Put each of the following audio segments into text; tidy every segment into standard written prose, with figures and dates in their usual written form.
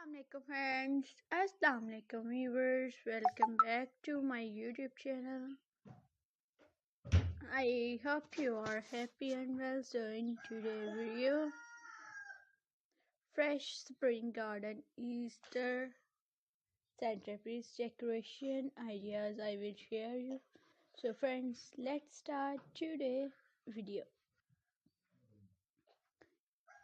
Assalamualaikum friends, Assalamualaikum viewers, welcome back to my YouTube channel. I hope you are happy and well. So in today's video, fresh spring garden Easter centerpiece decoration ideas I will share you. So friends, let's start today's video.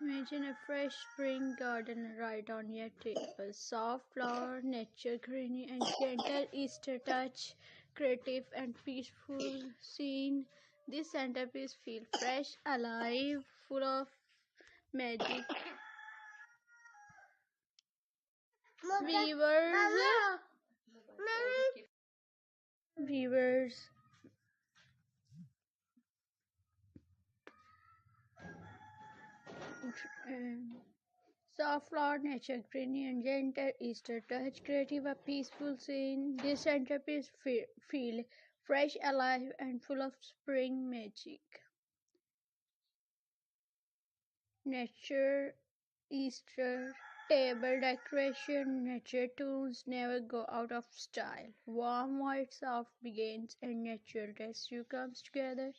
Imagine a fresh spring garden right on your table. Soft flower, nature greenery, and gentle Easter touch. Creative and peaceful scene. This centerpiece feels fresh, alive, full of magic. Viewers, viewers, soft flower, nature greenery, and gentle Easter touch. Creative, a peaceful scene. This centerpiece feel fresh, alive, and full of spring magic. Nature Easter table decoration. Nature tunes never go out of style. Warm white soft begins and natural rescue comes together.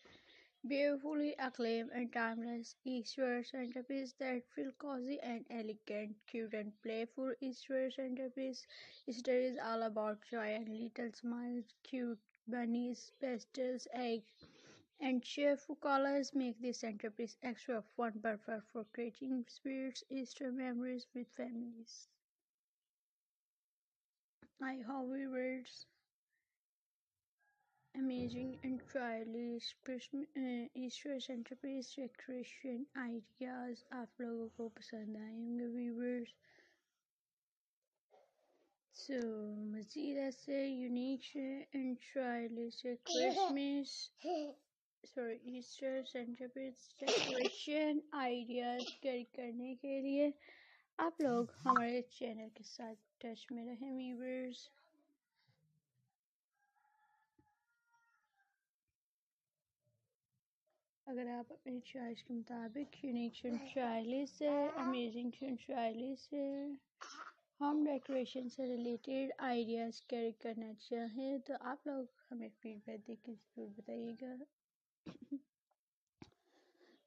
Beautifully acclaimed and timeless Easter centerpiece that feel cozy and elegant, cute and playful Easter centerpiece. Easter is all about joy and little smiles, cute bunnies, pastels, eggs, and cheerful colors make this centerpiece extra fun, perfect for creating spirits Easter memories with families. I hope viewers amazing and stylish Ishwar centrepiece decoration ideas आप लोगों को पसंद आए होंगे viewers. So मज़ीद ऐसे unique and stylish Christmas Easter centrepiece decoration ideas carry करने के लिए आप लोग हमारे चैनल के साथ टच में रहें व्यूवर्स. अगर आप अपनी चॉइस के मुताबिक यूनिक स्टाइलिश से अमेजिंग स्टाइलिश से होम डेकोरेशन से रिलेटेड आइडियाज़ कैरी करना चाहें तो आप लोग हमें फीडबैक देकर ज़रूर बताइएगा.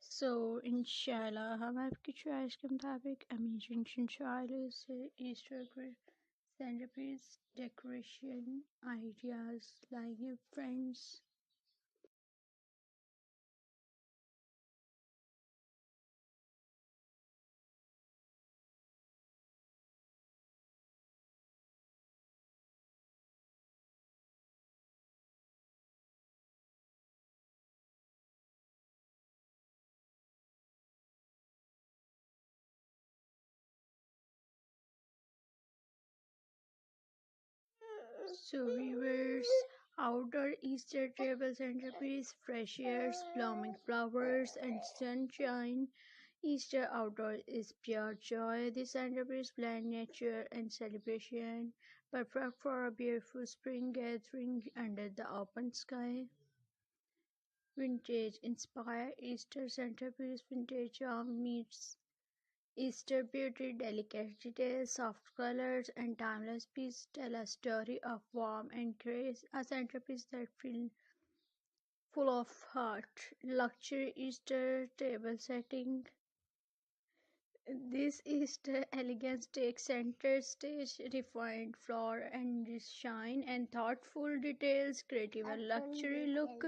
सो इंशाल्लाह हम आपकी चॉइस के मुताबिक अमेजिंग स्टाइलिश से ईस्टर सेंटरपीस डेकोरेशन आइडियाज़ लाएंगे friends. So viewers, outdoor Easter table centerpiece, fresh airs, blooming flowers, and sunshine. Easter outdoor is pure joy. This centerpiece blends nature and celebration, perfect for a beautiful spring gathering under the open sky. Vintage inspired Easter centerpiece, vintage charm meets Easter beauty, delicate details, soft colors, and timeless pieces tell a story of warmth and grace. A centerpiece that feels full of heart. Luxury Easter table setting. This Easter elegance takes center stage, refined flower and shine, and thoughtful details, creative and luxury look.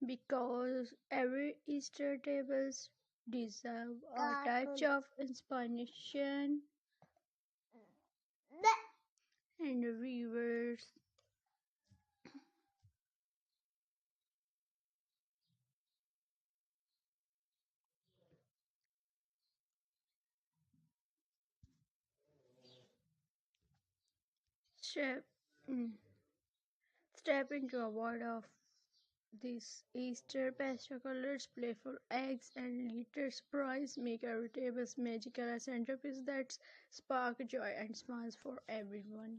Because every Easter tables deserve a touch of inspiration and viewers. Step, step into a world of these Easter pastel colors, playful eggs, and little surprise make every table's magical a centerpiece that spark joy and smiles for everyone.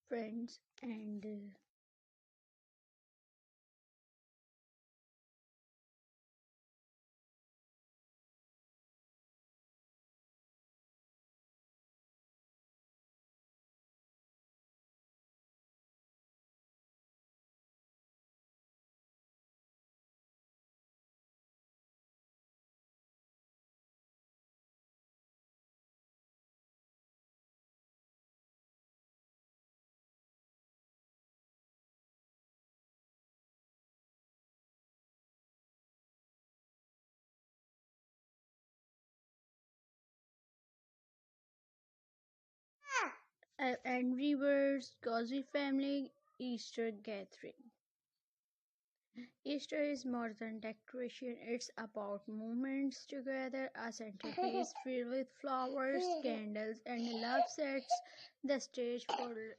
Friends and and River's cozy family Easter gathering. Easter is more than decoration, it's about moments together. A centerpiece filled with flowers, candles, and love sets the stage for